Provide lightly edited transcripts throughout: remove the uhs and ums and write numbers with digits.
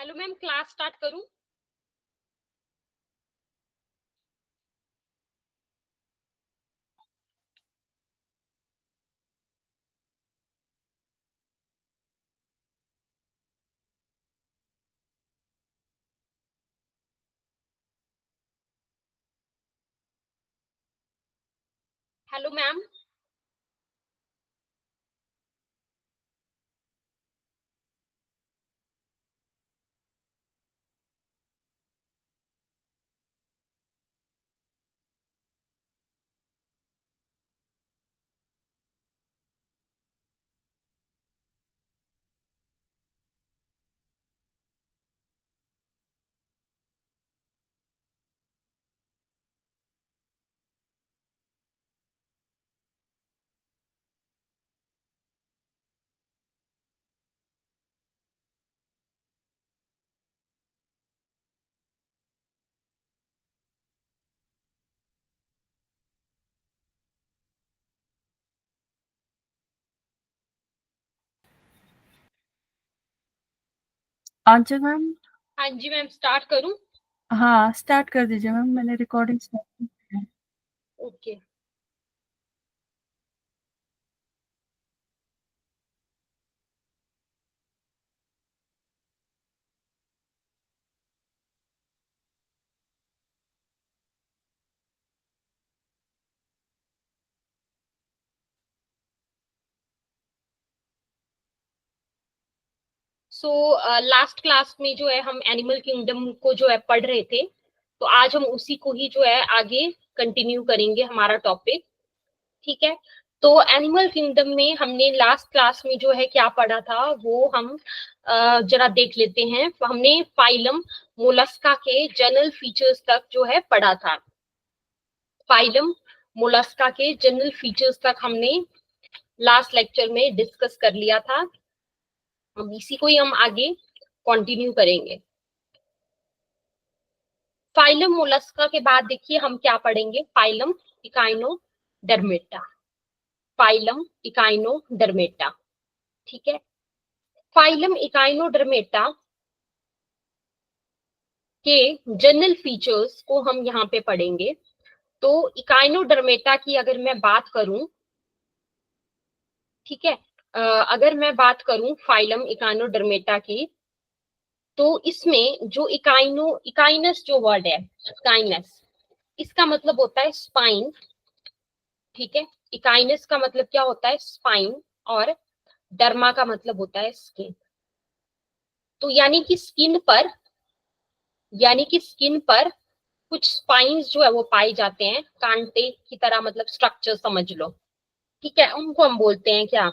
Hello ma'am, class start करूं? Hello ma'am. Aanchal ma'am. हाँ जी मैम, स्टार्ट करूं? हाँ, स्टार्ट कर दीजिए मैम, मैंने रिकॉर्डिंग स्टार्ट की है। ओके। सो लास्ट क्लास में जो है हम एनिमल किंगडम को जो है पढ़ रहे थे, तो आज हम उसी को ही जो है आगे कंटिन्यू करेंगे हमारा टॉपिक। ठीक है। तो एनिमल किंगडम में हमने लास्ट क्लास में जो है क्या पढ़ा था वो हम जरा देख लेते हैं। हमने फाइलम मोलस्का के जनरल फीचर्स तक जो है पढ़ा था। फाइलम मोलस्का के जनरल फीचर्स तक हमने लास्ट लेक्चर में डिस्कस कर लिया था। हम इसी को ही हम आगे कंटिन्यू करेंगे। फाइलम मोलस्का के बाद देखिए हम क्या पढ़ेंगे। Phylum Echinodermata. Phylum Echinodermata. ठीक है। फाइलम इकाइनोडर्मेटा के जनरल फीचर्स को हम यहाँ पे पढ़ेंगे। तो इकाइनोडर्मेटा की अगर मैं बात करूं, ठीक है, अगर मैं बात करूं फाइलम इकाइनोडर्मेटा की, तो इसमें जो इकाइनस जो वर्ड है, इकाइनस, इसका मतलब होता है स्पाइन। ठीक है। इकाइनस का मतलब क्या होता है? स्पाइन। और डर्मा का मतलब होता है स्किन। तो यानी कि स्किन पर कुछ स्पाइन्स जो है वो पाए जाते हैं, कांटे की तरह, मतलब स्ट्रक्चर समझ लो। ठीक है। उनको हम बोलते हैं क्या?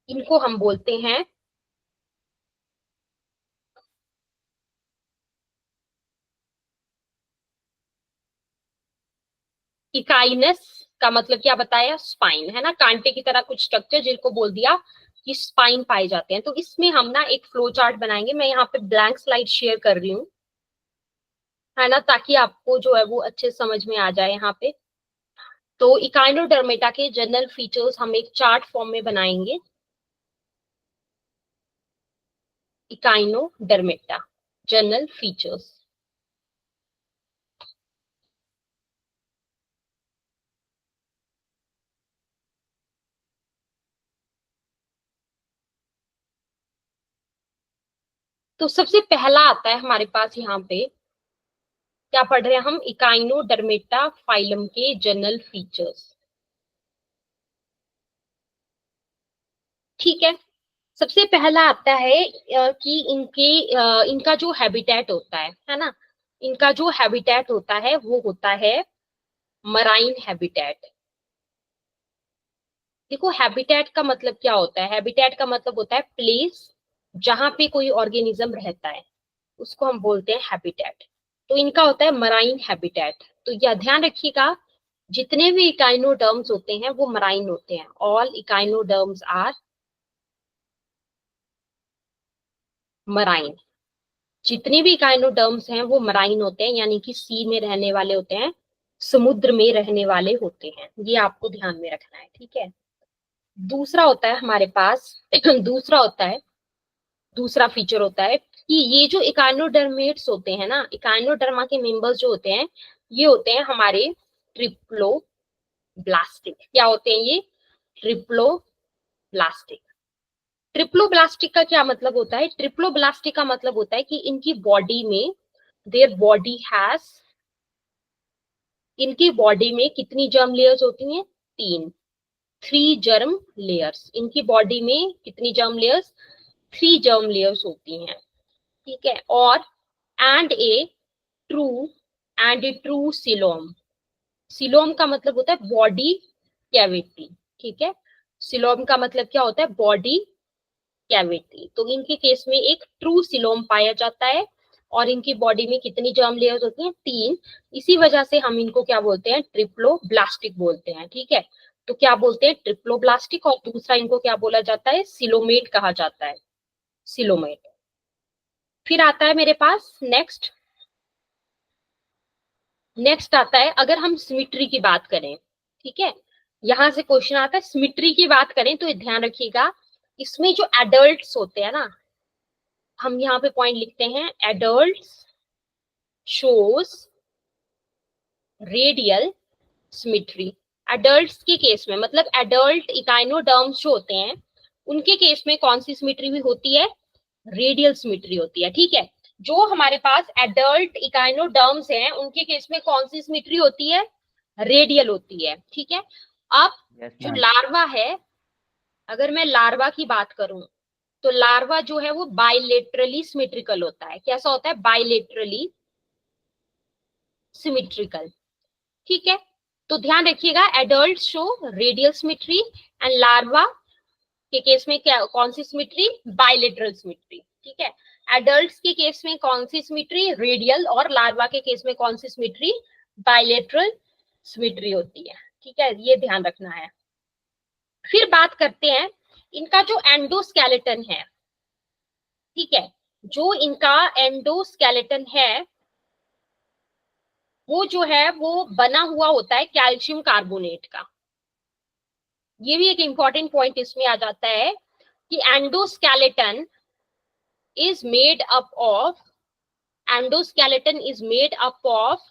इनको हम बोलते हैं इकाइनस। का मतलब क्या बताया? स्पाइन, है ना, कांटे की तरह कुछ स्ट्रक्चर जिनको बोल दिया कि स्पाइन पाए जाते हैं। तो इसमें हम ना एक फ्लो चार्ट बनाएंगे। मैं यहाँ पे ब्लैंक स्लाइड शेयर कर रही हूँ, है ना, ताकि आपको जो है वो अच्छे समझ में आ जाए यहाँ पे। तो इकाइनोडर्मेटा के जनरल फीचर्स हम एक चार्ट फॉर्म में बनाएंगे। Echinodermata general features. तो सबसे पहला आता है हमारे पास यहाँ पे, क्या पढ़ रहे हैं हम? इकाइनोडर्मेटा फाइलम के जनरल फीचर्स। ठीक है। सबसे पहला आता है कि इनका जो हैबिटेट होता है ना, इनका जो हैबिटेट होता है वो होता है मराइन हैबिटेट। देखो, हैबिटेट का मतलब क्या होता है? हैबिटेट का मतलब होता है प्लेस जहां पे कोई ऑर्गेनिज्म रहता है, उसको हम बोलते हैं हैबिटेट। तो इनका होता है मराइन हैबिटेट। तो यह ध्यान रखिएगा, जितने भी इकाइनोडर्म्स होते हैं वो मराइन होते हैं। All echinoderms are marine. जितने भी इकाइनोडर्म्स हैं वो मराइन होते हैं, यानी कि सी में रहने वाले होते हैं, समुद्र में रहने वाले होते हैं। ये आपको ध्यान में रखना है। ठीक है। दूसरा होता है हमारे पास दूसरा होता है दूसरा फीचर होता है कि ये जो इकाइनोडर्मेट्स होते हैं ना, इकाइनोडर्मा के मेंबर्स जो होते हैं, ये होते हैं हमारे ट्रिप्लोब्लास्टिक। क्या होते हैं ये? ट्रिप्लोब्लास्टिक। ट्रिप्लोब्लास्टिक का क्या मतलब होता है? ट्रिप्लोब्लास्टिक का मतलब होता है कि इनकी बॉडी में, देयर बॉडी हैज, इनकी बॉडी में कितनी जर्म लेयर्स होती हैं? 3, 3 जर्म लेयर्स। इनकी बॉडी में कितनी जर्म लेयर्स? 3 जर्म लेयर्स होती हैं, ठीक है। और and A true coelom. Coelom का मतलब होता है बॉडी कैविटी, ठीक है। सिलोम का मतलब क्या होता है? Body cavity. तो इनके केस में एक ट्रू सिलोम पाया जाता है और इनकी बॉडी में कितनी जर्म लेयर्स होती हैं? 3। इसी वजह से हम इनको क्या बोलते हैं? ट्रिप्लोब्लास्टिक बोलते हैं, ठीक है। तो क्या बोलते हैं? ट्रिप्लोब्लास्टिक। और दूसरा इनको क्या बोला जाता है? सिलोमेट कहा जाता है, सिलोमेट। फिर आता है मेरे पास नेक्स्ट आता है, अगर हम सिमिट्री की बात करें, ठीक है, यहां से क्वेश्चन आता है सिमिट्री की बात करें तो ध्यान रखिएगा, इसमें जो एडल्ट्स होते हैं ना, हम यहाँ पे पॉइंट लिखते हैं, adults shows radial symmetry. Adults के केस में, मतलब एडल्ट इकाइनोडर्म्स जो होते हैं, उनके केस में कौन सी सिमिट्री भी होती है? रेडियल सिमिट्री होती है, ठीक है। जो हमारे पास एडल्ट इकाइनोडर्म्स हैं, उनके केस में कौन सी सिमिट्री होती है? रेडियल होती है, ठीक है। अब जो लार्वा है, अगर मैं लार्वा की बात करूं, तो लार्वा जो है वो बाइलेटरली सिमेट्रिकल होता है। कैसा होता है? बाइलेटरली सिमेट्रिकल, ठीक है। तो ध्यान रखिएगा, adult show radial symmetry and larva के केस में क्या, कौन सी सिमेट्री? बाइलेटरल सिमेट्री, ठीक है। एडल्ट्स के केस में कौन सी सिमेट्री? रेडियल। और लार्वा के केस में कौन सी सिमेट्री? बाइलेटरल सिमेट्री होती है, ठीक है। ये ध्यान रखना है। फिर बात करते हैं इनका जो एंडोस्केलेटन है, ठीक है। जो इनका एंडोस्केलेटन है, वो जो है वो बना हुआ होता है कैल्शियम कार्बोनेट का। ये भी एक इंपॉर्टेंट पॉइंट इसमें आ जाता है कि endoskeleton is made up of, endoskeleton is made up of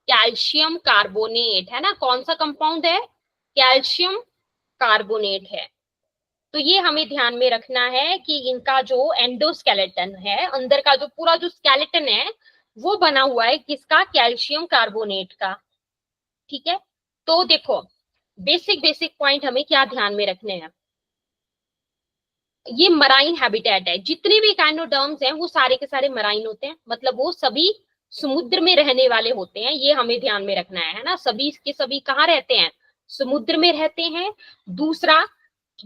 calcium carbonate, है ना। कौन सा कंपाउंड है? कैल्शियम कार्बोनेट है। तो ये हमें ध्यान में रखना है कि इनका जो एंडोस्केलेटन है, अंदर का जो पूरा जो स्केलेटन है, वो बना हुआ है किसका? कैल्शियम कार्बोनेट का, ठीक है। तो देखो, बेसिक पॉइंट हमें क्या ध्यान में रखने हैं, ये मराइन हैबिटेट है। जितने भी काइनोडर्म्स हैं वो सारे के सारे मराइन होते हैं, मतलब वो सभी समुद्र में रहने वाले होते हैं। ये हमें ध्यान में रखना है ना। सभी के सभी कहाँ रहते हैं? समुद्र में रहते हैं। दूसरा,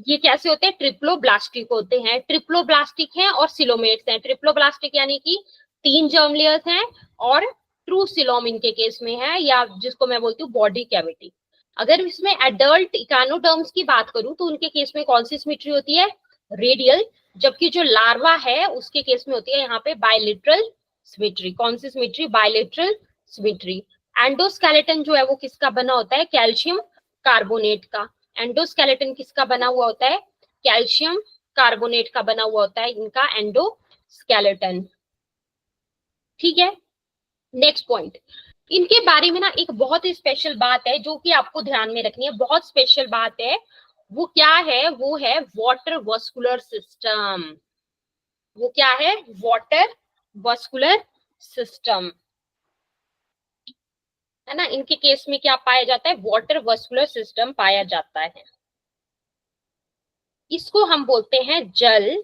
ये कैसे होते हैं? ट्रिप्लोब्लास्टिक होते हैं। ट्रिप्लोब्लास्टिक हैं और सिलोमेट्स हैं। ट्रिप्लोब्लास्टिक यानी कि 3 जर्म लेयर्स हैं, और ट्रू सिलोम इनके केस में है, या जिसको मैं बोलती हूँ बॉडी कैविटी। अगर इसमें एडल्ट इकानोडर्म्स की बात करूं तो उनके केस में कौन सी सिमेट्री होती है? रेडियल। जबकि जो लार्वा है उसके केस में होती है यहाँ पे बायलेटरल सिमेट्री। कौन सी सिमेट्री? Bilateral symmetry. एंडोस्केलेटन जो है वो किसका बना होता है? कैल्शियम कार्बोनेट का। एंडोस्केलेटन किसका बना हुआ होता है? कैल्शियम कार्बोनेट का बना हुआ होता है इनका एंडोस्केलेटन, ठीक है। नेक्स्ट पॉइंट, इनके बारे में ना एक बहुत ही स्पेशल बात है जो कि आपको ध्यान में रखनी है, बहुत स्पेशल बात है। वो क्या है? वो है वाटर वस्कुलर सिस्टम। वो क्या है? वाटर वस्कुलर सिस्टम, है ना। इनके केस में क्या पाया जाता है? वाटर वस्कुलर सिस्टम पाया जाता है। इसको हम बोलते हैं जल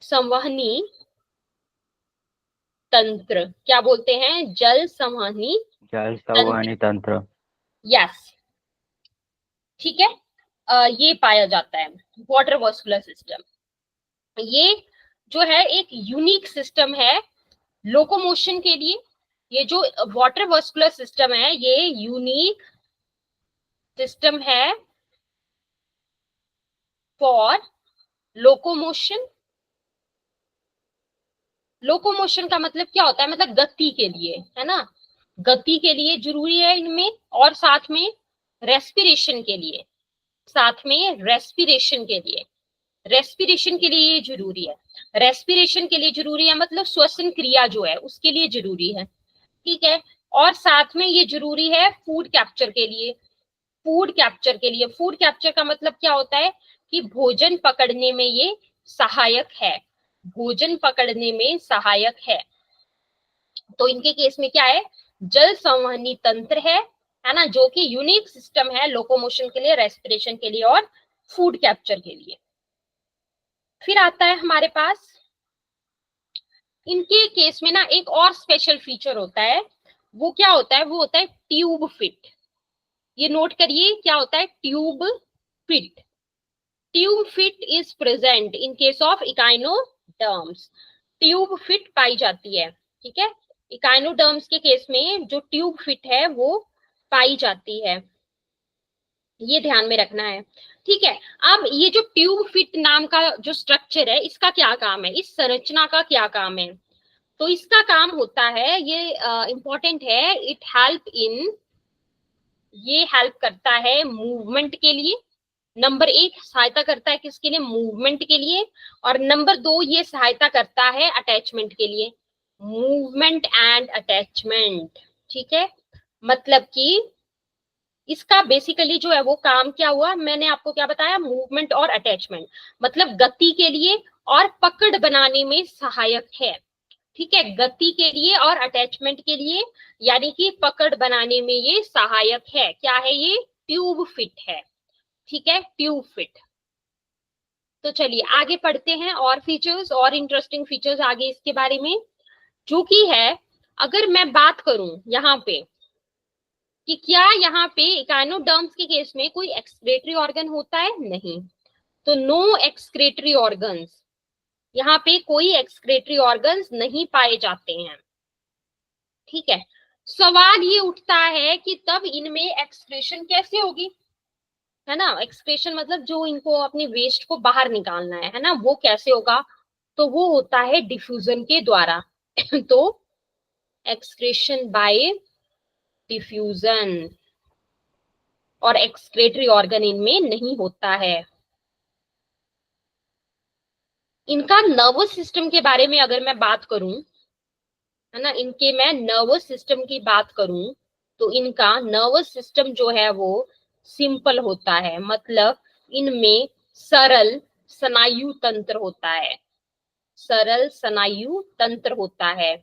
संवहनी तंत्र। क्या बोलते हैं? जल संवहनी तंत्र। यस, ठीक है। ये पाया जाता है वाटर वस्कुलर सिस्टम। ये जो है एक यूनिक सिस्टम है लोकोमोशन के लिए। ये जो वाटर वस्कुलर सिस्टम है ये यूनिक सिस्टम है फॉर लोकोमोशन। लोकोमोशन का मतलब क्या होता है? मतलब गति के लिए, है ना। गति के लिए जरूरी है इनमें, और साथ में रेस्पिरेशन के लिए, साथ में रेस्पिरेशन के लिए, रेस्पिरेशन के लिए ये जरूरी है। रेस्पिरेशन के लिए जरूरी है मतलब श्वसन क्रिया जो है उसके लिए जरूरी है, ठीक है। और साथ में ये जरूरी है फूड कैप्चर के लिए। फूड कैप्चर के लिए, फूड कैप्चर का मतलब क्या होता है कि भोजन पकड़ने में ये सहायक है, भोजन पकड़ने में सहायक है। तो इनके केस में क्या है, जल संवहनी तंत्र है ना, जो कि यूनिक सिस्टम है लोकोमोशन के लिए, रेस्पिरेशन के लिए और फूड कैप्चर के लिए। फिर आता है हमारे पास इनके केस में ना एक और स्पेशल फीचर होता है। वो क्या होता है, वो होता है ट्यूब फिट। ये नोट करिए क्या होता है, tube feet. Tube feet is present in case of echinoderms. Tube feet पाई जाती है, ठीक है। इकाइनोडर्म्स के केस में जो ट्यूब फिट है वो पाई जाती है, ये ध्यान में रखना है, ठीक है। अब ये जो ट्यूब फिट नाम का जो स्ट्रक्चर है, इसका क्या काम है, इस संरचना का क्या काम है। तो इसका काम होता है, ये इंपॉर्टेंट है, इट हेल्प इन, ये हेल्प करता है मूवमेंट के लिए। नंबर एक, सहायता करता है किसके लिए, मूवमेंट के लिए। और नंबर दो, ये सहायता करता है अटैचमेंट के लिए, मूवमेंट एंड अटैचमेंट, ठीक है। मतलब कि इसका बेसिकली जो है वो काम क्या हुआ, मैंने आपको क्या बताया, मूवमेंट और अटैचमेंट, मतलब गति के लिए और पकड़ बनाने में सहायक है, ठीक है। गति के लिए और अटैचमेंट के लिए, यानी कि पकड़ बनाने में ये सहायक है। क्या है ये, ट्यूब फिट है, ठीक है, ट्यूब फिट। तो चलिए आगे पढ़ते हैं और फीचर्स और इंटरेस्टिंग फीचर्स आगे इसके बारे में, जो कि है, अगर मैं बात करूं यहाँ पे कि क्या यहाँ पे इकाइनोडर्म्स के केस में कोई एक्सक्रेटरी ऑर्गन होता है, नहीं। तो नो एक्सक्रेटरी ऑर्गन्स, यहाँ पे कोई एक्सक्रेटरी ऑर्गन्स नहीं पाए जाते हैं, ठीक है। सवाल ये उठता है कि तब इनमें एक्सक्रेशन कैसे होगी, है ना। एक्सक्रेशन मतलब जो इनको अपने वेस्ट को बाहर निकालना है ना, वो कैसे होगा, तो वो होता है डिफ्यूजन के द्वारा। तो एक्सक्रेशन बाय डिफ्यूजन, और एक्सक्रेटरी ऑर्गन इनमें नहीं होता है। इनका नर्वस सिस्टम के बारे में अगर मैं बात करूं, है ना, इनके मैं नर्वस सिस्टम की बात करूं, तो इनका नर्वस सिस्टम जो है वो सिंपल होता है, मतलब इनमें सरल स्नायु तंत्र होता है, सरल स्नायु तंत्र होता है,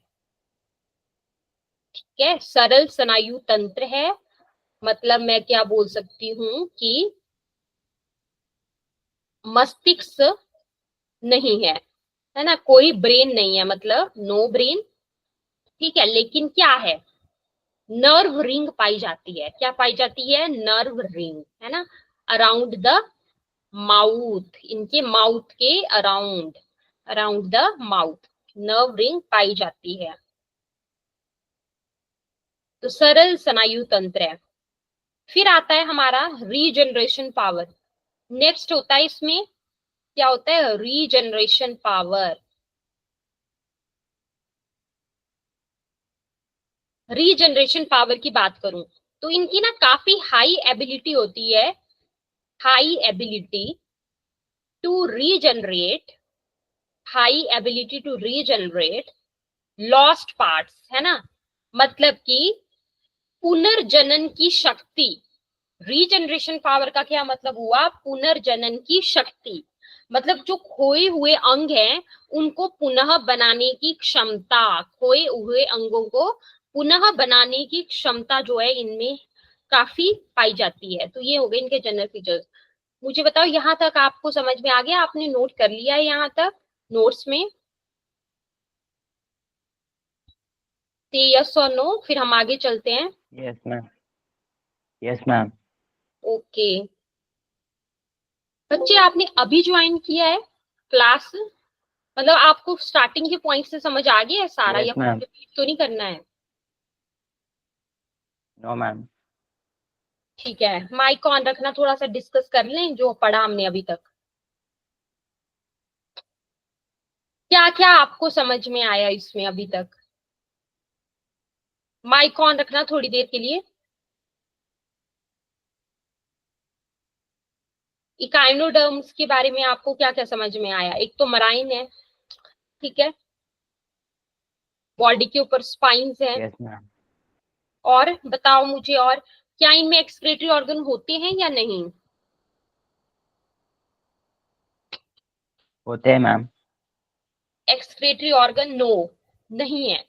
ठीक है। सरल स्नायु तंत्र है, मतलब मैं क्या बोल सकती हूँ कि मस्तिष्क नहीं है ना, कोई ब्रेन नहीं है, मतलब नो ब्रेन, ठीक है। लेकिन क्या है, नर्व रिंग पाई जाती है, क्या पाई जाती है, नर्व रिंग, है ना, अराउंड द माउथ, इनके माउथ के around, around the mouth nerve ring पाई जाती है। तो सरल स्नायु तंत्र है। फिर आता है हमारा रीजनरेशन पावर। नेक्स्ट होता है इसमें, क्या होता है, रीजनरेशन पावर। रीजनरेशन पावर की बात करूं तो इनकी ना काफी हाई एबिलिटी होती है, high ability to regenerate, high ability to regenerate lost parts, है ना, मतलब कि पुनर्जनन की शक्ति। रीजनरेशन पावर का क्या मतलब हुआ, पुनर्जनन की शक्ति, मतलब जो खोए हुए अंग हैं उनको पुनः बनाने की क्षमता, खोए हुए अंगों को पुनः बनाने की क्षमता जो है इनमें काफी पाई जाती है। तो ये हो गए इनके जनरल फीचर्स। मुझे बताओ यहाँ तक आपको समझ में आ गया, आपने नोट कर लिया है यहाँ तक नोट्स में, से यस और नो, फिर हम आगे चलते हैं। Yes ma'am, yes ma'am. Okay बच्चे, आपने अभी ज्वाइन किया है क्लास, मतलब आपको स्टार्टिंग के पॉइंट से समझ आ गया है सारा, यस या कुछ मैम। रिपीट तो नहीं करना है। No ma'am. ठीक है, माइक ऑन रखना, थोड़ा सा डिस्कस कर लें जो पढ़ा हमने अभी तक। क्या क्या आपको समझ में आया इसमें अभी तक, माइक ऑन रखना थोड़ी देर के लिए। इकाइनोडर्म्स के बारे में आपको क्या क्या समझ में आया? एक तो मराइन है, ठीक है, बॉडी के ऊपर स्पाइन्स हैं, Yes, ma'am. और बताओ मुझे, और क्या इनमें एक्सक्रीटरी ऑर्गन होते हैं या नहीं? होते हैं मैम. एक्सक्रीटरी ऑर्गन नो, नहीं है,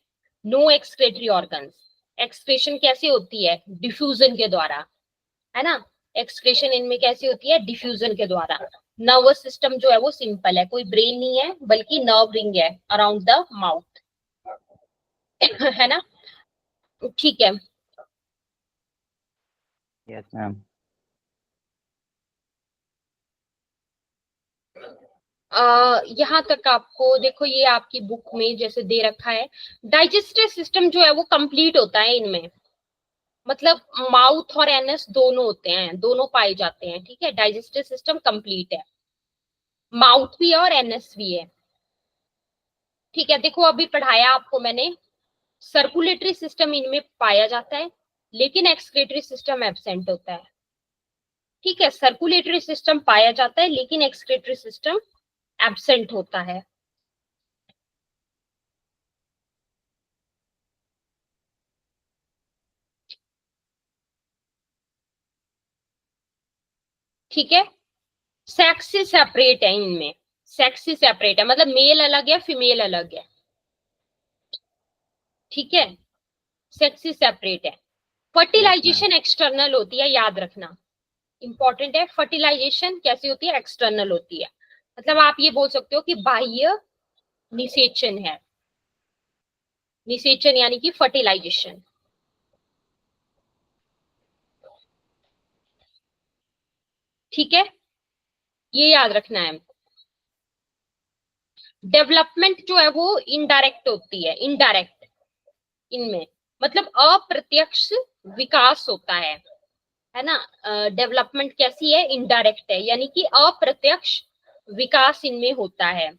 नो एक्सक्रीटरी ऑर्गन्स। एक्सक्रीशन कैसे होती है? डिफ्यूजन के द्वारा, है ना। एक्सक्रीशन इनमें कैसे होती है? डिफ्यूजन के द्वारा। नर्वस सिस्टम जो है वो सिंपल है, कोई ब्रेन नहीं है बल्कि नर्व रिंग है अराउंड द माउथ है ना, ठीक है। Yes, ma'am. यहाँ तक आपको देखो, ये आपकी बुक में जैसे दे रखा है, डाइजेस्टिव सिस्टम जो है वो कंप्लीट होता है इनमें, मतलब माउथ और एनस दोनों होते हैं, दोनों पाए जाते हैं, ठीक है। डाइजेस्टिव सिस्टम कंप्लीट है, माउथ भी है और एनस भी है, ठीक है। देखो अभी पढ़ाया आपको मैंने, सर्कुलेटरी सिस्टम इनमें पाया जाता है लेकिन एक्सक्रीटरी सिस्टम एब्सेंट होता है, ठीक है। सर्कुलेटरी सिस्टम पाया जाता है लेकिन एक्सक्रीटरी सिस्टम एब्सेंट होता है। ठीक है, सेक्स से सेपरेट है इनमें, सेक्स से सेपरेट है, मतलब मेल अलग है फीमेल अलग है, ठीक है, सेक्स से सेपरेट है। Yes, ma'am. फर्टिलाइजेशन एक्सटर्नल होती है, याद रखना, इंपॉर्टेंट है। फर्टिलाइजेशन कैसी होती है? एक्सटर्नल होती है, मतलब आप ये बोल सकते हो कि बाह्य निषेचन है, निषेचन यानी कि फर्टिलाइजेशन, ठीक है, ये याद रखना है। डेवलपमेंट जो है वो इनडायरेक्ट होती है, इनडायरेक्ट इनमें, मतलब अप्रत्यक्ष विकास होता है ना। डेवलपमेंट कैसी है? इनडायरेक्ट है, यानी कि अप्रत्यक्ष विकास इनमें होता है।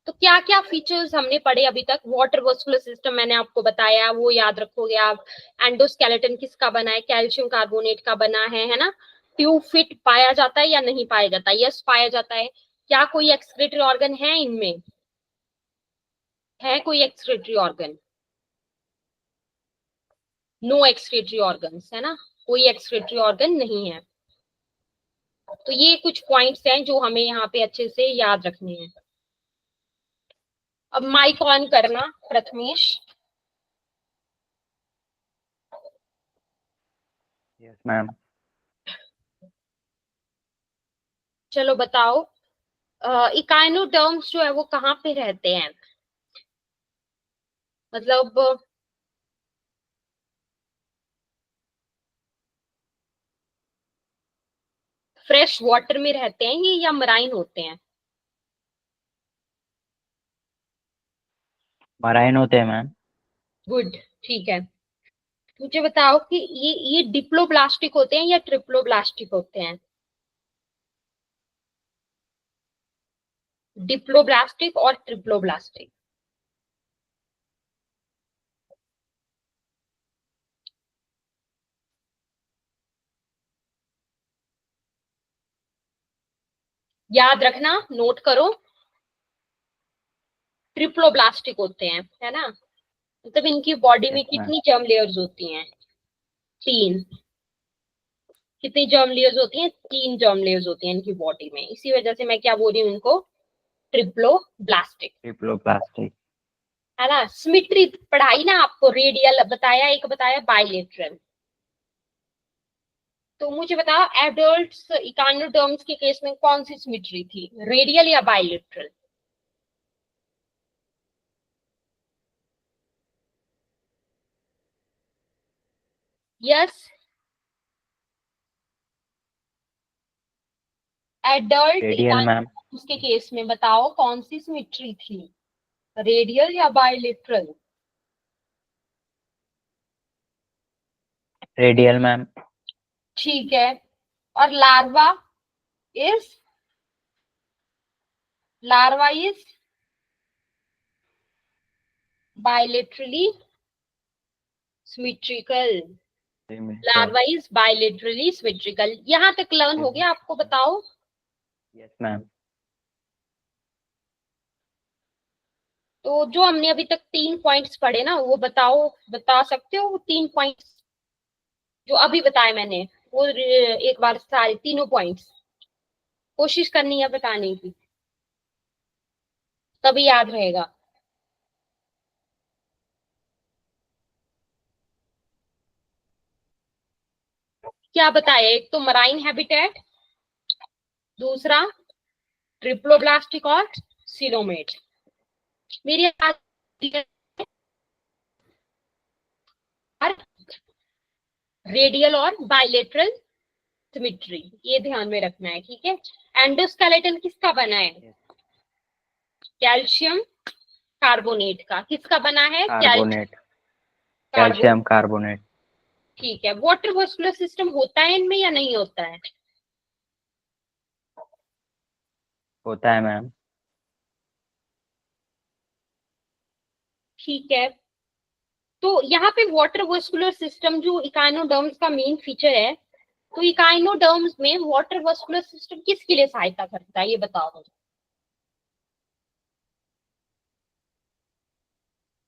तो क्या क्या फीचर्स हमने पढ़े अभी तक? वाटर वर्सकुलर सिस्टम मैंने आपको बताया, वो याद रखोगे आप। एंडोस्केलेटन किसका बना है? कैल्शियम कार्बोनेट का बना है ना। ट्यूब फिट पाया जाता है या नहीं पाया जाता? यस, पाया जाता है। क्या कोई एक्सक्रीटरी ऑर्गन है इनमें? है कोई excretory organ? No excretory organs, है ना, कोई एक्सक्रीटरी ऑर्गन नहीं है। तो ये कुछ पॉइंट्स हैं जो हमें यहाँ पे अच्छे से याद रखने हैं। अब माइक ऑन करना प्रथमेश। Yes, ma'am. चलो बताओ, इकाइनोडर्म्स जो है वो कहाँ पे रहते हैं? मतलब फ्रेश वाटर में रहते हैं ये या मराइन होते हैं? मराइन होते हैं मैम. गुड, ठीक है। मुझे बताओ कि ये डिप्लोब्लास्टिक होते हैं या ट्रिप्लोब्लास्टिक होते हैं? डिप्लोब्लास्टिक और ट्रिप्लोब्लास्टिक। याद रखना, नोट करो, ट्रिप्लोब्लास्टिक होते हैं, है ना। मतलब इनकी बॉडी Yes, में ma'am. कितनी जर्म लेयर्स होती हैं? 3। कितनी जर्म लेयर्स होती हैं? 3 जर्म लेयर्स होती हैं इनकी बॉडी में, इसी वजह से मैं क्या बोल रही हूँ इनको, ट्रिप्लोब्लास्टिक, Triploplastic. है ना। सिमेट्री पढ़ाई ना आपको, रेडियल बताया, एक बताया बाइलेटरल। तो मुझे बताओ, एडल्ट इकाइनोडर्म्स के केस में कौन सी सिमेट्री थी, रेडियल या bilateral? Yes, adult Radial, ma'am. Echinoderms के केस में बताओ कौन सी सिमेट्री थी, रेडियल या बाइलेटरल? Radial, ma'am. ठीक है, और larva is, larva is bilaterally symmetrical, larva is bilaterally symmetrical. यहाँ तक लर्न हो गया आपको? बताओ। Yes ma'am. तो जो हमने अभी तक 3 पॉइंट्स पढ़े ना, वो बताओ, बता सकते हो वो 3 पॉइंट्स जो अभी बताए मैंने? वो एक बार सारे तीनों पॉइंट्स कोशिश करनी है बताने की, तभी याद रहेगा। क्या बताया? एक तो मराइन हैबिटेट, दूसरा ट्रिप्लोब्लास्टिक और सीलोमेट। मेरी रेडियल और बायलेटरल सिमेट्री, ये ध्यान में रखना है, ठीक है। एंडोस्केलेटन किसका बना है? कैल्शियम कार्बोनेट का। किसका बना है? Carbonate, calcium carbonate. ठीक है। वाटर वास्कुलर सिस्टम होता है इनमें या नहीं होता है? होता है मैम। ठीक है। तो यहाँ पे वाटर वास्कुलर सिस्टम जो इकाइनोडर्म्स का मेन फीचर है, तो इकाइनोडर्म्स में वाटर वास्कुलर सिस्टम किसके लिए सहायता करता है, ये बताओ मुझे।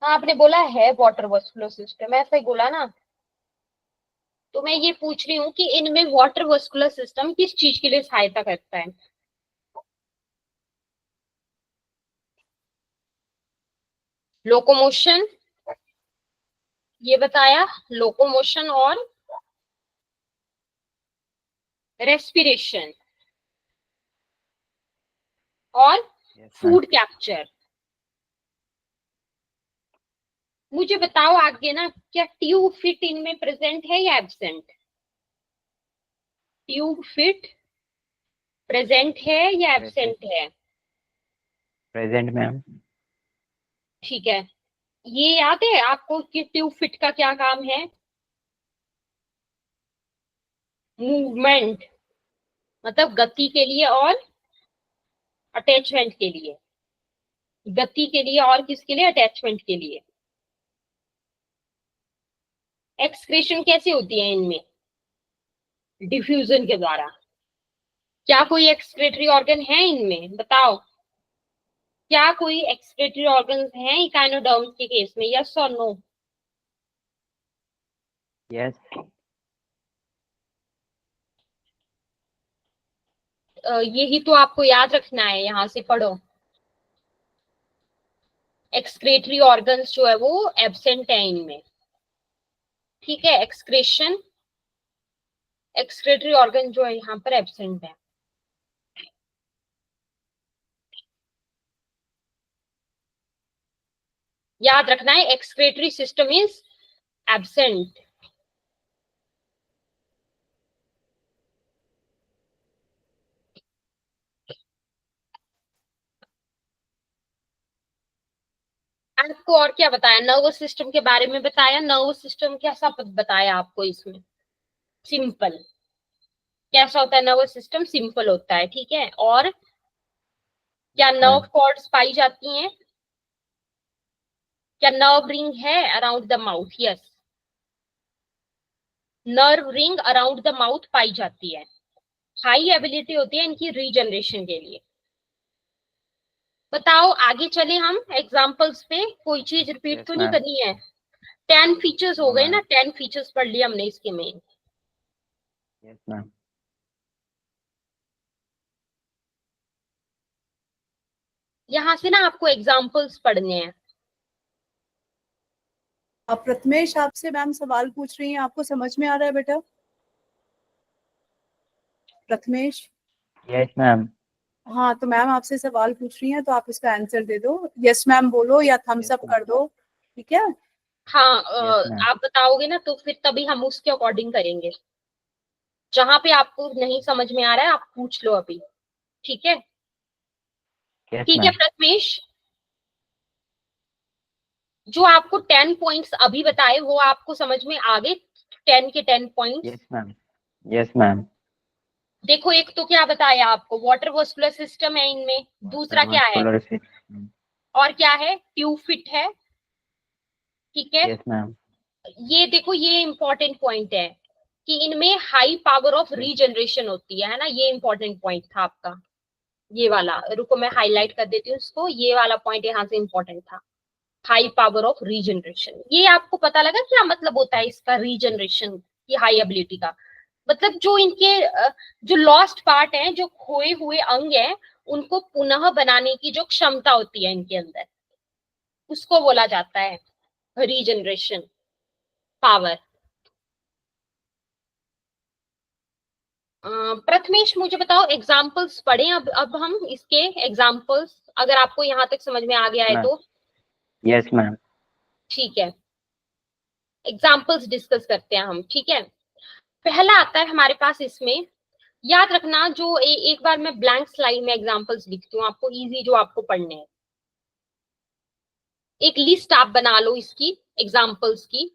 हाँ, आपने बोला है वाटर वास्कुलर सिस्टम, ऐसा ही बोला ना। तो मैं ये पूछ रही हूँ कि इनमें वाटर वास्कुलर सिस्टम किस चीज के लिए सहायता करता है? लोकोमोशन, ये बताया, लोकोमोशन और रेस्पिरेशन और फूड कैप्चर। मुझे बताओ आगे ना, क्या ट्यूब फिट इनमें प्रेजेंट है या एब्सेंट? ट्यूब फिट प्रेजेंट है या एब्सेंट है? Present ma'am. ठीक है। ये याद है आपको कि ट्यूब फिट का क्या काम है? मूवमेंट, मतलब गति के लिए और अटैचमेंट के लिए। गति के लिए और किसके लिए? अटैचमेंट के लिए। एक्सक्रीशन कैसे होती है इनमें? डिफ्यूजन के द्वारा। क्या कोई एक्सक्रीटरी ऑर्गन है इनमें? बताओ, क्या कोई एक्सक्रीटरी ऑर्गन है इकाइनोडर्म्स के केस में? यस और नो? यस। यही तो आपको याद रखना है, यहां से पढ़ो। एक्सक्रीटरी ऑर्गन्स जो है वो एब्सेंट है इनमें, ठीक है। एक्सक्रेशन, एक्सक्रीटरी ऑर्गन जो है यहाँ पर एब्सेंट है। याद रखना है, एक्सक्रीटरी सिस्टम इज एब्सेंट। आपको और क्या बताया? नर्वस सिस्टम के बारे में बताया। नर्वस सिस्टम कैसा बताया आपको इसमें? सिंपल। कैसा होता है नर्वस सिस्टम? सिंपल होता है, ठीक है। और क्या नर्व कॉर्ड्स पाई जाती हैं? क्या नर्व रिंग है around the mouth? Yes, nerve ring around the mouth पाई जाती है। हाई एबिलिटी होती है इनकी रीजनरेशन के लिए। बताओ आगे चले हम एग्जांपल्स पे। कोई चीज रिपीट तो नहीं करनी है। 10 फीचर्स हो गए ना, 10 फीचर्स पढ़ लिया हमने इसके मेन। Yes ma'am. यहाँ से ना आपको एग्जांपल्स पढ़ने हैं। अब प्रथमेश आपसे मैम सवाल पूछ रही हैं, आपको समझ में आ रहा है बेटा? प्रथमेश? Yes ma'am. हाँ, तो मैम आपसे सवाल पूछ रही हैं तो आप इसका आंसर दे दो। यस मैम बोलो या थम्स अप कर दो, ठीक है। हाँ, Yes, आप बताओगे ना तो फिर तभी हम उसके अकॉर्डिंग करेंगे। जहां पे आपको नहीं समझ में आ रहा है आप पूछ लो अभी, ठीक है। yes, ठीक है ma'am. प्रथमेश, जो आपको 10 पॉइंट्स अभी बताए वो आपको समझ में आ गए? 10 के 10 points. Yes, ma'am. Yes, ma'am. देखो, एक तो क्या बताया आपको? वाटर वास्कुलर सिस्टम है इनमें। दूसरा क्या है? Vascular system. और क्या है? ट्यूब फिट है, ठीक है। Yes, ma'am. ये देखो, ये इंपॉर्टेंट पॉइंट है कि इनमें हाई पावर ऑफ रीजनरेशन होती है ना, ये इंपॉर्टेंट पॉइंट था आपका, ये वाला। रुको मैं हाईलाइट कर देती हूँ इसको, ये वाला पॉइंट यहाँ से इंपॉर्टेंट था, हाई पावर ऑफ रीजनरेशन। ये आपको पता लगा क्या मतलब होता है इसका, रीजनरेशन की हाई एबिलिटी का मतलब? जो इनके जो लॉस्ट पार्ट है, जो खोए हुए अंग है, उनको पुनः बनाने की जो क्षमता होती है इनके अंदर, उसको बोला जाता है रीजनरेशन पावर। प्रथमेश मुझे बताओ, एग्जाम्पल्स पढ़ें अब हम इसके एग्जाम्पल्स, अगर आपको यहाँ तक समझ में आ गया है तो। Yes ma'am. ठीक है, एग्जाम्पल्स डिस्कस करते हैं हम, ठीक है। पहला आता है हमारे पास इसमें, याद रखना जो एक बार मैं ब्लैंक स्लाइड में एग्जाम्पल्स लिखती हूँ आपको, इजी जो आपको पढ़ने हैं। एक लिस्ट आप बना लो इसकी, एग्जाम्पल्स की।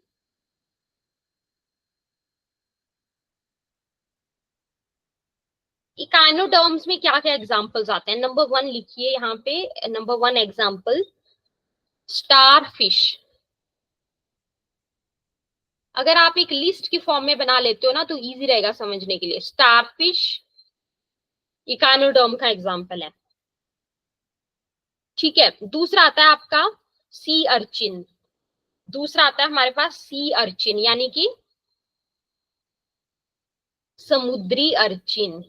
इकाइनोडर्म्स में क्या क्या एग्जाम्पल्स आते हैं? नंबर 1 लिखिए यहाँ पे, नंबर 1 एग्जाम्पल, स्टार फिश। अगर आप एक लिस्ट की फॉर्म में बना लेते हो ना तो इजी रहेगा समझने के लिए। स्टार फिश इकाइनोडर्म का एग्जाम्पल है, ठीक है। दूसरा आता है आपका सी अर्चिन। दूसरा आता है हमारे पास सी अर्चिन, यानी कि समुद्री अर्चिन,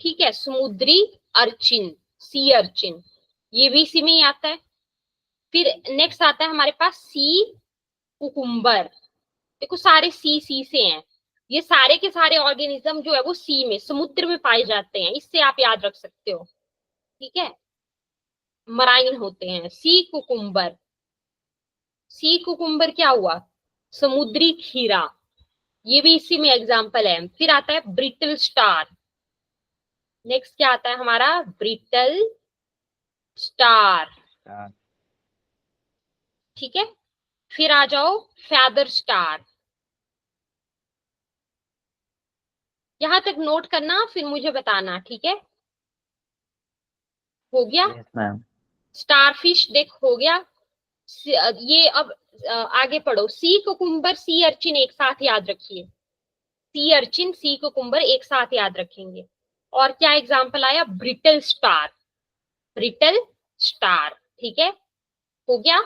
ठीक है, समुद्री अर्चिन, सी अर्चिन, ये भी इसी में ही आता है। फिर नेक्स्ट आता है हमारे पास सी कुकुम्बर। देखो सारे सी से हैं, ये सारे के सारे ऑर्गेनिज्म जो है वो सी में, समुद्र में पाए जाते हैं, इससे आप याद रख सकते हो, ठीक है। मराइन होते हैं। सी कुकुम्बर, सी कुकुम्बर क्या हुआ? समुद्री खीरा, ये भी इसी में एग्जाम्पल है। फिर आता है ब्रिटल स्टार। नेक्स्ट क्या आता है हमारा? ब्रिटल स्टार, ठीक है। फिर आ जाओ फेदर स्टार। यहां तक नोट करना, फिर मुझे बताना, ठीक है। हो गया? Yes ma'am. स्टारफिश देख हो गया। ये अब आगे पढ़ो। सी कुकुम्बर सी अर्चिन एक साथ याद रखिए, सी अर्चिन सी कुकुम्बर एक साथ याद रखेंगे। और क्या एग्जाम्पल आया? ब्रिटल स्टार, ब्रिटल स्टार, ठीक है, हो गया।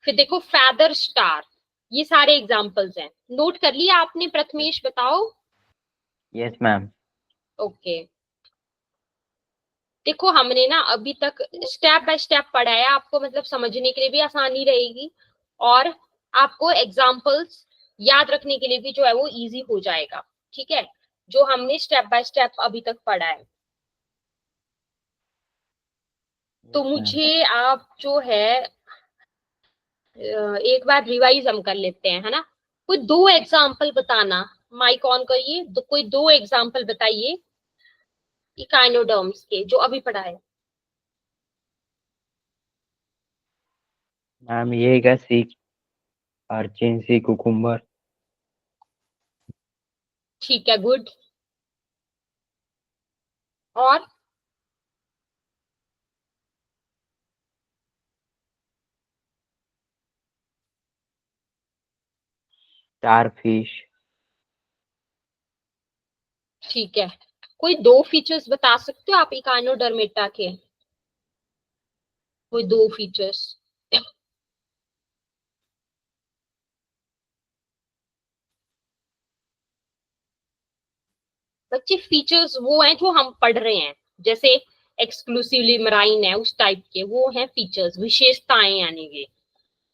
फिर देखो फेदर स्टार, ये सारे एग्जाम्पल्स हैं। नोट कर लिया आपने प्रथमेश? बताओ। Yes ma'am. ओके, देखो हमने ना अभी तक स्टेप बाय स्टेप पढ़ा है, आपको मतलब समझने के लिए भी आसानी रहेगी, और आपको एग्जाम्पल्स याद रखने के लिए भी जो है वो इजी हो जाएगा, ठीक है, जो हमने स्टेप बाय स्टेप अभी तक पढ़ा है। तो मुझे आप जो है एक बार रिवाइज हम कर लेते हैं, है ना। कोई दो एग्जाम्पल बताना, माइक ऑन करिए, कोई दो एग्जाम्पल बताइए इकाइनोडर्म्स के जो अभी पढ़ा है। मैम ये का सी अर्चिन, सी कुकुम्बर। ठीक है, गुड। और स्टारफिश। ठीक है, कोई दो फीचर्स बता सकते हो आप इकाइनोडर्मेटा के? कोई दो फीचर्स। बच्चे फीचर्स वो हैं जो हम पढ़ रहे हैं, जैसे एक्सक्लूसिवली मराइन है उस टाइप के, वो हैं फीचर्स, विशेषताएं, यानी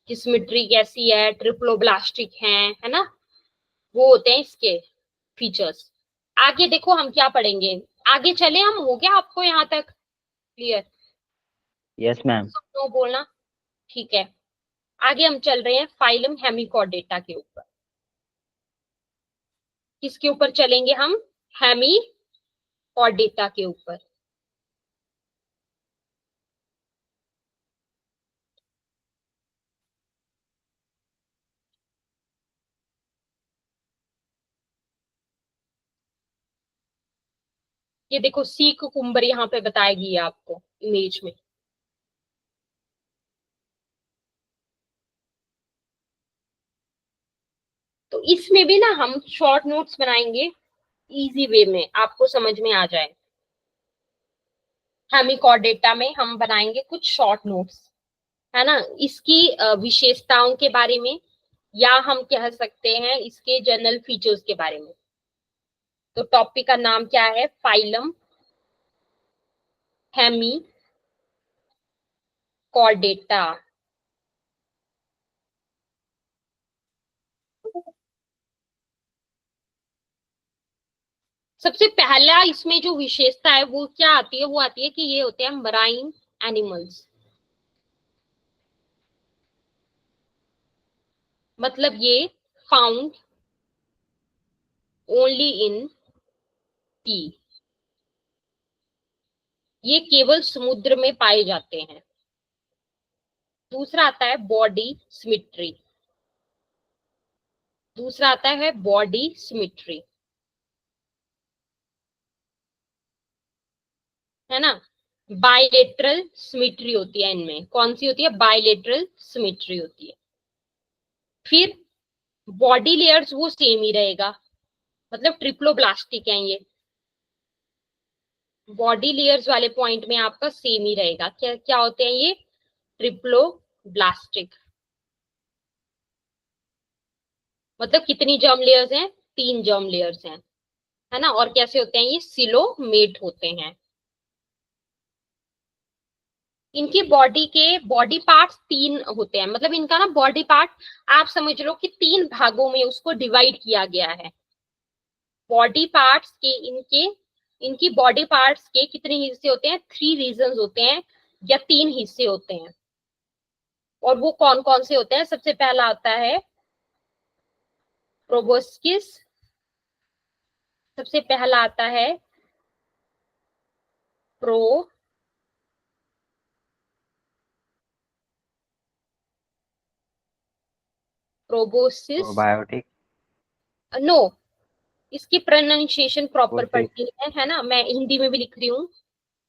कि सिमेट्री कैसी है, ट्रिप्लोब्लास्टिक है ना, वो होते हैं इसके फीचर्स। आगे देखो हम क्या पढ़ेंगे, आगे चले हम, हो गया आपको यहाँ तक क्लियर? Yes ma'am. नो बोलना, ठीक है। आगे हम चल रहे हैं फाइलम हेमिकॉर्डेटा के ऊपर। किसके ऊपर चलेंगे हम? हेमिकॉर्डेटा के ऊपर। ये देखो सी कुकुम्बर यहाँ पे बताएगी आपको इमेज में। तो इसमें भी ना हम शॉर्ट नोट्स बनाएंगे, इजी वे में आपको समझ में आ जाए। हेमिकॉर्डेटा में हम बनाएंगे कुछ शॉर्ट नोट्स, है ना, इसकी विशेषताओं के बारे में, या हम कह सकते हैं इसके जनरल फीचर्स के बारे में। तो टॉपिक का नाम क्या है? Phylum Hemichordata. सबसे पहला इसमें जो विशेषता है वो क्या आती है? वो आती है कि ये होते हैं मराइन एनिमल्स। मतलब ये फाउंड ओनली इन सी, ये केवल समुद्र में पाए जाते हैं। दूसरा आता है बॉडी सिमेट्री, दूसरा आता है बॉडी सिमेट्री, है ना। बायलेटरल सिमेट्री होती है इनमें। कौन सी होती है? बायलेटरल सिमेट्री होती है। फिर बॉडी लेयर्स वो सेम ही रहेगा, मतलब ट्रिप्लोब्लास्टिक है ये। बॉडी लेयर्स वाले पॉइंट में आपका सेम ही रहेगा। क्या क्या होते हैं ये? ट्रिप्लोब्लास्टिक। मतलब कितनी जर्म लेयर्स हैं? 3 जर्म लेयर्स हैं, है ना। और कैसे होते हैं ये? सिलोमेट होते हैं। इनकी बॉडी के बॉडी पार्ट्स 3 होते हैं। मतलब इनका ना बॉडी पार्ट आप समझ लो कि 3 भागों में उसको डिवाइड किया गया है। बॉडी पार्ट्स के इनके इनकी बॉडी पार्ट्स के कितने हिस्से होते हैं? 3 रीजन्स होते हैं, या 3 हिस्से होते हैं। और वो कौन कौन से होते हैं? सबसे पहला आता है प्रोबोस्किस, सबसे पहला आता है प्रोबोसिस। प्रोबायोटिक, नो, इसकी प्रोनाउंसिएशन प्रॉपर प्रोबोसिस। पढ़नी है ना। मैं हिंदी में भी लिख रही हूँ।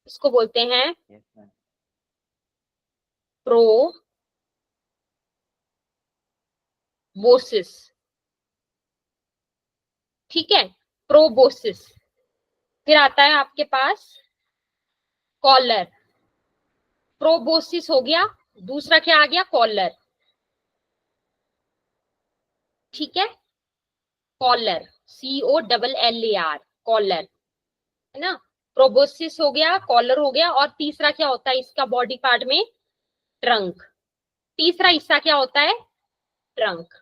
इसको बोलते हैं यस मैम। प्रोबोसिस, ठीक है, प्रोबोसिस। फिर आता है आपके पास कॉलर। प्रोबोसिस हो गया, दूसरा क्या आ गया? कॉलर, ठीक है। कॉलर, COLLAR, कॉलर, है ना। प्रोबोसिस हो गया, कॉलर हो गया, और तीसरा क्या होता है इसका बॉडी पार्ट में? ट्रंक। तीसरा हिस्सा क्या होता है? ट्रंक।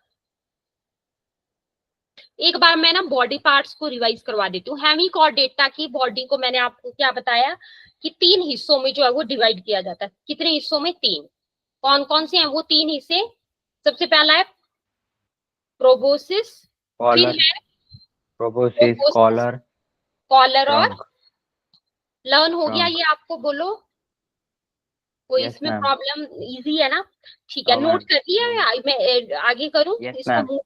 एक बार मैं ना बॉडी पार्ट्स को रिवाइज करवा देती हूँ। हेमिकॉर्डेटा की बॉडी को मैंने आपको क्या बताया कि 3 हिस्सों में जो है वो डिवाइड किया जाता है। कितने हिस्सों में? 3। कौन कौन से हैं वो 3 हिस्से? सबसे पहला है प्रोबोसिस, फिर कॉलर, है प्रोबोसिस, प्रोबोसिस, कॉलर, कॉलर, और ट्रंक। लर्न हो गया ट्रंक। ये आपको? बोलो, कोई यस इसमें मैम। प्रॉब्लम? इजी है ना? ठीक है, नो नोट मैम। कर लिया नो है? मैम। मैं आगे करूं यस इसको? Ma'am.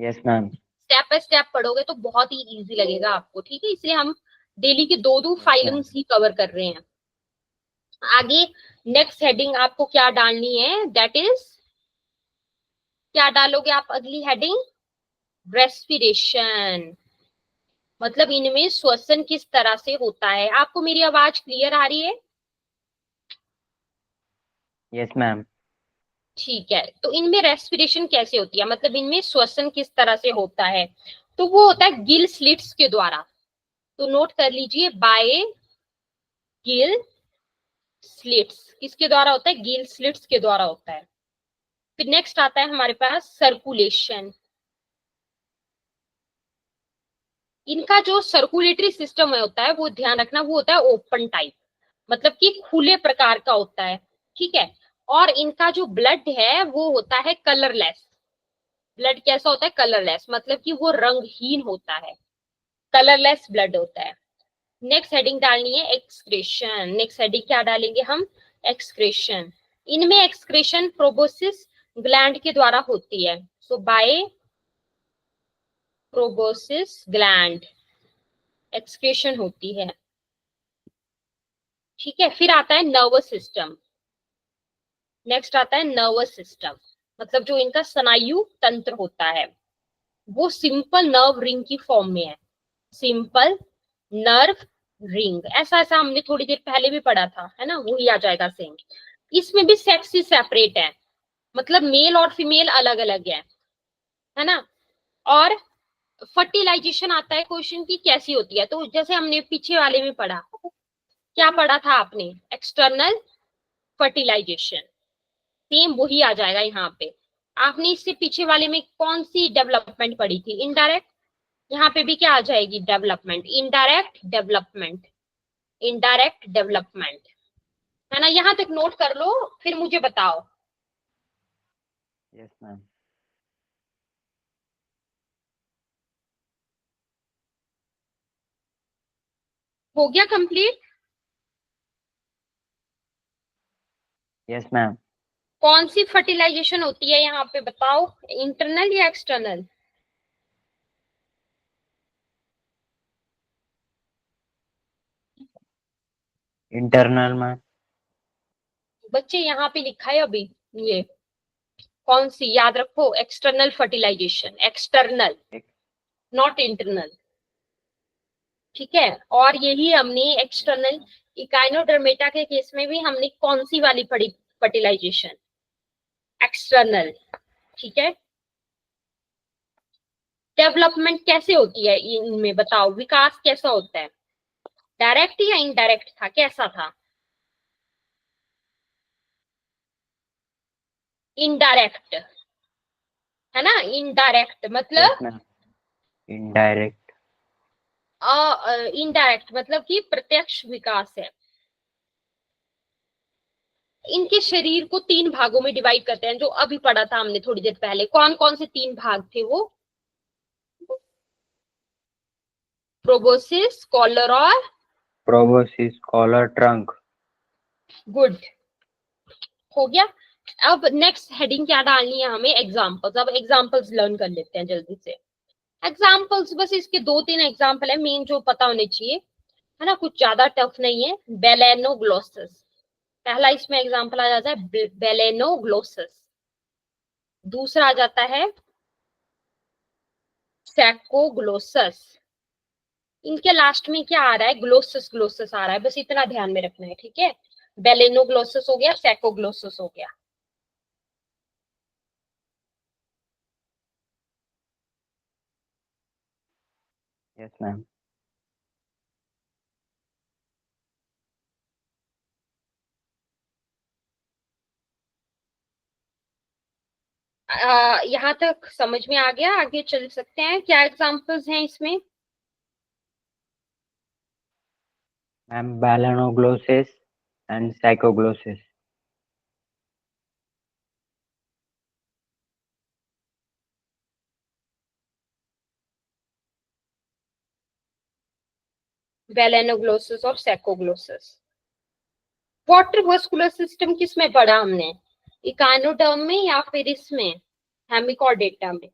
Yes ma'am. Step by step पढ़ोगे तो बहुत ही इजी लगेगा आपको, ठीक है। इसलिए हम डेली के 2 यस मैम। फाइलम्स ही कवर कर रहे हैं। आगे नेक्स्ट हेडिंग आपको क्या डालनी है? दैट इज, क्या डालोगे आप अगली हेडिंग? रेस्पिरेशन। मतलब इनमें श्वसन किस तरह से होता है। आपको मेरी आवाज क्लियर आ रही है? Yes ma'am. ठीक है। तो इनमें रेस्पिरेशन कैसे होती है, मतलब इनमें श्वसन किस तरह से होता है? तो वो होता है गिल स्लिट्स के द्वारा। तो नोट कर लीजिए, बाय गिल स्लिट्स। किसके द्वारा होता है? गिल स्लिट्स के द्वारा होता है। फिर नेक्स्ट आता है हमारे पास सर्कुलेशन। इनका जो सर्कुलेटरी सिस्टम होता है वो ध्यान रखना, वो होता है ओपन टाइप, मतलब कि खुले प्रकार का होता है, ठीक है। और इनका जो ब्लड है वो होता है कलरलेस। ब्लड कैसा होता है? कलरलेस, मतलब कि वो रंगहीन होता है, कलरलेस ब्लड होता है। नेक्स्ट हेडिंग डालनी है एक्सक्रेशन। नेक्स्ट हेडिंग क्या डालेंगे हम? एक्सक्रेशन। इनमें एक्सक्रेशन प्रोबोसिस ग्लैंड के द्वारा होती है। सो बाय प्रोबोसिस ग्लैंड एक्सक्रेशन होती है, ठीक है। फिर आता है नर्वस सिस्टम। नेक्स्ट आता है नर्वस सिस्टम। मतलब जो इनका स्नायु तंत्र होता है वो सिंपल नर्व रिंग की फॉर्म में है, सिंपल नर्व रिंग। ऐसा ऐसा हमने थोड़ी देर पहले भी पढ़ा था, है ना, वही आ जाएगा सेम। इसमें भी सेक्स सेपरेट है, मतलब मेल और फीमेल अलग अलग है ना। और फर्टिलाइजेशन आता है क्वेश्चन की कैसी होती है, तो जैसे हमने पीछे वाले में पढ़ा, क्या पढ़ा था आपने, एक्सटर्नल फर्टिलाइजेशन, सेम वही आ जाएगा यहाँ पे। आपने इससे पीछे वाले में कौन सी डेवलपमेंट पढ़ी थी, इनडायरेक्ट, यहाँ पे भी क्या आ जाएगी, development, indirect development, indirect development, है ना। यहाँ तक नोट कर लो, फिर मुझे बताओ। Yes ma'am. हो गया कंप्लीट। Yes ma'am. कौन सी फर्टिलाइजेशन होती है यहाँ पे बताओ, इंटरनल या एक्सटर्नल। Internal ma'am. बच्चे यहाँ पे लिखा है अभी, ये कौन सी, याद रखो, external fertilization, external, not internal, ठीक है। और यही हमने एक्सटर्नल इकाइनोडर्मेटा के केस में भी हमने कौन सी वाली पढ़ी, फर्टिलाइजेशन, एक्सटर्नल, ठीक है। डेवलपमेंट कैसे होती है इनमें बताओ, विकास कैसा होता है, डायरेक्ट या इनडायरेक्ट था, कैसा था, इनडायरेक्ट, है ना, इनडायरेक्ट यस मतलब, मैम। इनडायरेक्ट। इनडायरेक्ट मतलब कि प्रत्यक्ष विकास है। इनके शरीर को 3 भागों में डिवाइड करते हैं, जो अभी पढ़ा था हमने थोड़ी देर पहले। कौन कौन से 3 भाग थे वो, प्रोबोसिस, कॉलर और, प्रोबोसिस, कॉलर, ट्रंक। गुड, हो गया। अब नेक्स्ट हेडिंग क्या डालनी है हमें, एग्जाम्पल्स। अब एग्जाम्पल्स लर्न कर लेते हैं जल्दी से। एग्जाम्पल्स बस इसके 2-3 एग्जाम्पल है मेन जो पता होने चाहिए, है ना, कुछ ज्यादा टफ नहीं है। बेलेनोग्लोसस, पहला इसमें एग्जाम्पल आ जाता है बेलेनोग्लोसस। दूसरा आ जाता है सैकोग्लोसस। इनके लास्ट में क्या आ रहा है, ग्लोसस, ग्लोसस आ रहा है, बस इतना ध्यान में रखना है, ठीक है। बेलेनोग्लोसस हो गया, सैकोग्लोसस हो गया। Yes ma'am. यहाँ तक समझ में आ गया, आगे चल सकते हैं। क्या एग्जाम्पल्स हैं इसमें, मैम बेलेनोग्लोसिस एंड साइकोग्लोसिस। बेलेनोग्लोसस और सैकोग्लोसस। वाटर वस्कुलर सिस्टम किस में पढ़ा हमने, इकानोडर्म में या फिर इसमें हेमिकॉर्डेटा में,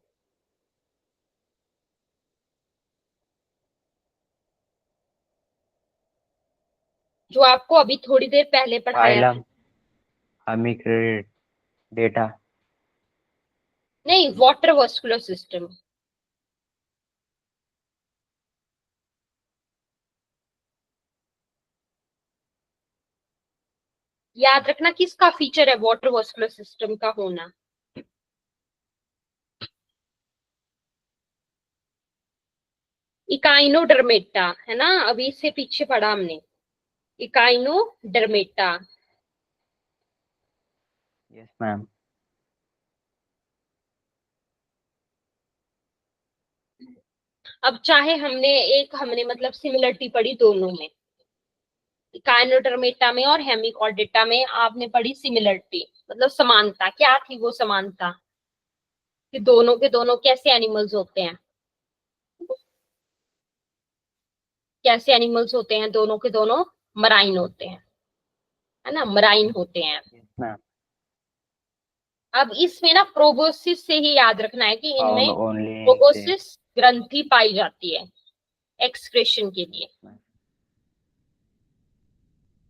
जो आपको अभी थोड़ी देर पहले पढ़ाया था। फाइलम हेमिक्रिडेटा। नहीं, वाटर वस्कुलर सिस्टम। याद रखना किसका फीचर है वाटर वस्कुलर सिस्टम का होना, इकाइनोडर्मेटा, है ना, अभी इससे पीछे पढ़ा हमने, इकाइनोडर्मेटा। Yes ma'am. अब चाहे हमने मतलब सिमिलरिटी पढ़ी दोनों में, इकाइनोडर्मेटा में और हेमिकॉर्डेटा में आपने पढ़ी सिमिलरिटी, मतलब समानता। क्या थी वो समानता, कि दोनों के दोनों कैसे एनिमल्स होते हैं, कैसे एनिमल्स होते हैं, दोनों के दोनों मराइन होते हैं, है ना, मराइन होते हैं। Yes ma'am. अब इसमें ना प्रोबोसिस से ही याद रखना है कि फाउंड इनमें ओनली इन से। प्रोबोसिस ग्रंथि पाई जाती है एक्सक्रेशन के लिए।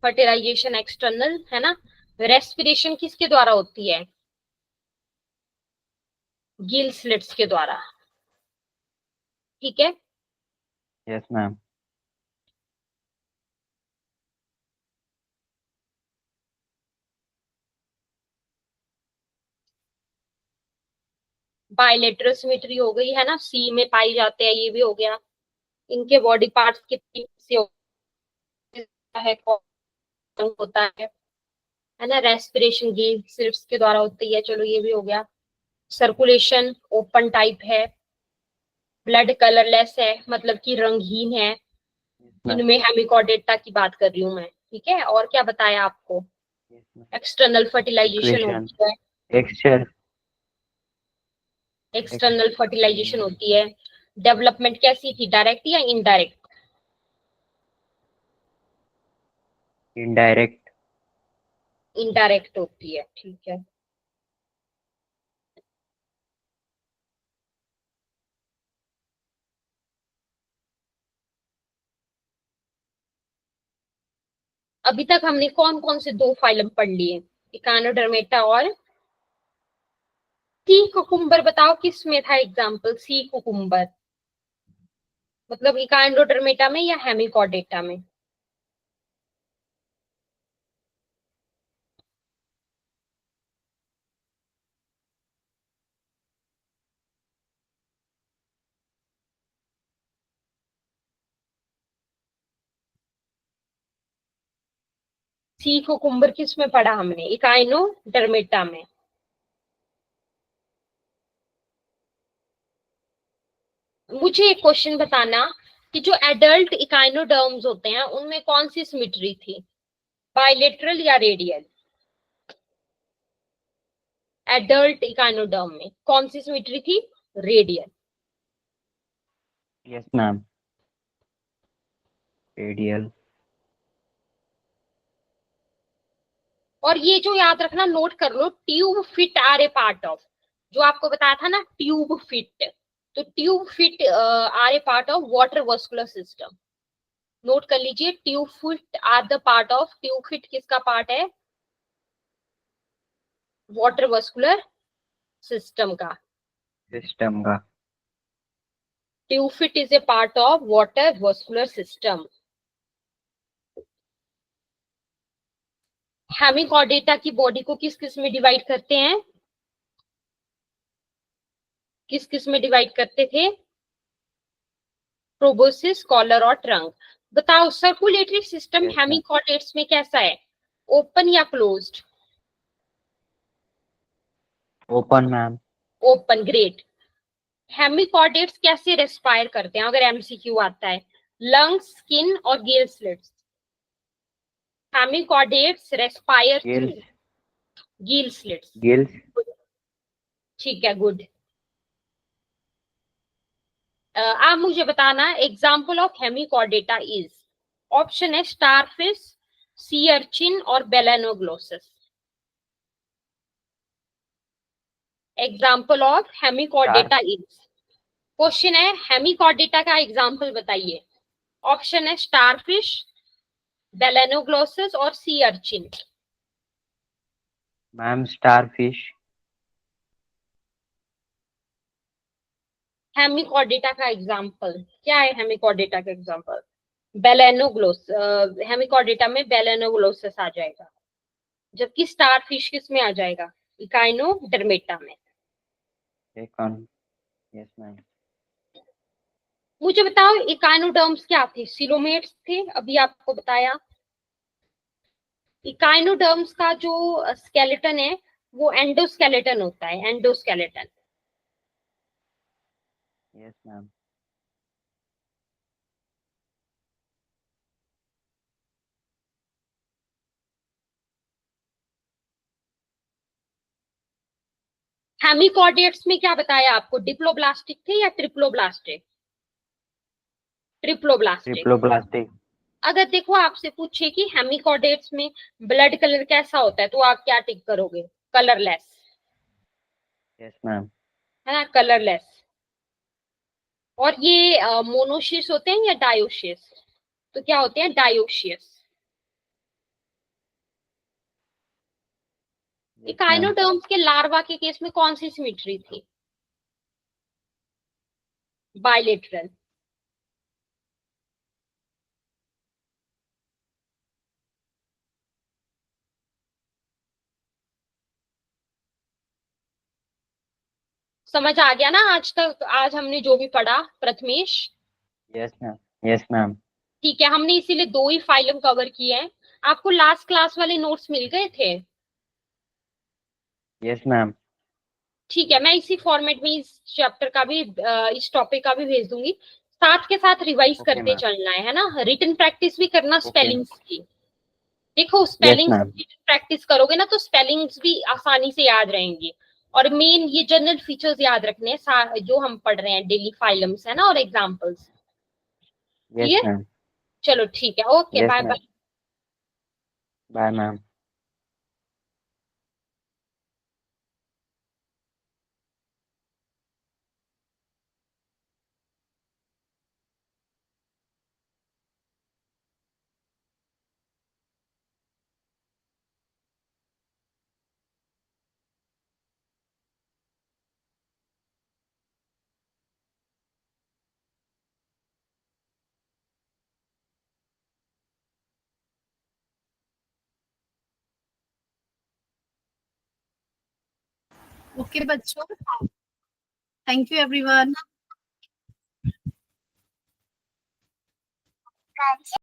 फर्टिलाइजेशन एक्सटर्नल, है ना। रेस्पिरेशन किसके द्वारा होती है, गिल स्लिट्स के द्वारा। ठीक है, यस मैम। बायलेटरल सिमेट्री हो गई है ना, सी में पाई जाते हैं, ये भी हो गया। इनके बॉडी पार्ट्स कितने से है, कौन होता है ना, रेस्पिरेशन गिल स्लिट्स के द्वारा होती है, चलो ये भी हो गया। सर्कुलेशन ओपन टाइप है, ब्लड कलरलेस है, मतलब कि रंगहीन है। इनमें हेमिकॉर्डेटा की बात कर रही हूँ मैं, ठीक है। और क्या बताया आपको, एक्सटर्नल फर्टिलाइजेशन इक्वेशन होती है, एक्सचर एक्सटर्नल फर्टिलाइजेशन होती है। डेवलपमेंट कैसी थी, डायरेक्ट या इनडायरेक्ट? इनडायरेक्ट। इनडायरेक्ट होती है, ठीक है। अभी तक हमने कौन कौन से दो फाइलम पढ़ लिए, इकानोडर्मेटा और सी कुकुम्बर। बताओ किस में था एग्जाम्पल सी कुकुम्बर, मतलब इकानोडर्मेटा में या हेमिकॉर्डेटा में? सी कुकुम्बर किस में पढ़ा हमने, इकाइनोडर्मेटा में। मुझे एक क्वेश्चन बताना कि जो एडल्ट इकाइनोडर्म्स होते हैं उनमें कौन सी सिमेट्री थी, बायलेटरल या रेडियल? एडल्ट इकाइनोडर्म में कौन सी सिमेट्री थी, रेडियल। Yes ma'am, radial. और ये जो याद रखना, नोट कर लो, tube feet are a part of, जो आपको बताया था ना ट्यूब फिट, तो tube feet are a part of water vascular system. Note कर लीजिए, tube feet are the part of, tube feet किसका पार्ट है, वाटर वस्कुलर सिस्टम का। सिस्टम का। Tube feet is a part of water vascular system. Hemichordata की body को किस किस में डिवाइड करते हैं, किस किस में डिवाइड करते थे, प्रोबोसिस, कॉलर और ट्रंक। बताओ circulatory system yes ma'am. Hemichordates में कैसा है, ओपन या closed? Open ma'am. Open, great. Hemichordates कैसे रेस्पायर करते हैं, अगर एमसीक्यू आता है, लंग्स, स्किन और gill slits. Hemichordates respire through gills. Gill slits. Gills. ठीक है, गुड। आप मुझे बताना example of hemichordata is, option है स्टारफिश, सी अर्चिन और balanoglossus. Example of hemichordata is, question है हेमिकॉर्डेटा का एग्जाम्पल बताइए। ऑप्शन है स्टारफिश, बेलेनोग्लोसस और sea urchin. Ma'am starfish. Hemichordata का एग्जाम्पल क्या है, हेमिकॉर्डेटा का एग्जाम्पल बेलेनोग्लोस, हेमिकॉर्डेटा में बेलेनोग्लोसस आ जाएगा, जबकि स्टारफिश किस में आ जाएगा, इकाइनोडर्मेटा में। सेकंड। Yes ma'am. मुझे बताओ इकाइनोडर्म्स क्या थे, सिलोमेट्स थे, अभी आपको बताया। इकाइनोडर्म्स का जो स्केलेटन है वो एंडोस्केलेटन होता है, एंडोस्केलेटन। Yes ma'am. हेमिकॉर्डेट्स में क्या बताया आपको, डिप्लोब्लास्टिक थे या ट्रिप्लोब्लास्टिक? ट्रिप्लोब्लास्टिक। ट्रिप्लोप्लास्टिक। अगर देखो आपसे पूछे कि हेमिकॉर्डेट्स में ब्लड कलर कैसा होता है, तो आप क्या टिक करोगे, कलरलेस, यस मैम। है ना, कलरलेस। और ये मोनोशियस होते हैं या डायोशियस, तो क्या होते हैं, डायोशियस। Yes ma'am. इकाइनोडर्म्स के लार्वा के केस में कौन सी सिमेट्री थी, बायलेटरल। समझ आ गया ना आज तक, आज हमने जो भी पढ़ा Prathamesh? Yes ma'am, yes ma'am. ठीक है, हमने इसीलिए 2 ही फाइलम कवर किए हैं। आपको लास्ट क्लास वाले नोट्स मिल गए थे? Yes ma'am. ठीक है, मैं इसी फॉर्मेट में इस चैप्टर का भी इस टॉपिक का भी भेज दूंगी। साथ के साथ रिवाइज ओके करते मैम। चलना है ना, रिटन प्रैक्टिस भी करना ओके। स्पेलिंग्स की। देखो यस स्पेलिंग्स मैम। प्रैक्टिस करोगे ना तो स्पेलिंग्स भी आसानी से याद रहेंगी। और मेन ये जनरल फीचर्स याद रखने हैं जो हम पढ़ रहे हैं डेली फाइलम्स है ना, और एग्जांपल्स। Yes clear? मैम। चलो ठीक है, okay, yes bye ma'am. Bye. Bye ma'am. Okay बच्चों, थैंक यू एवरीवन।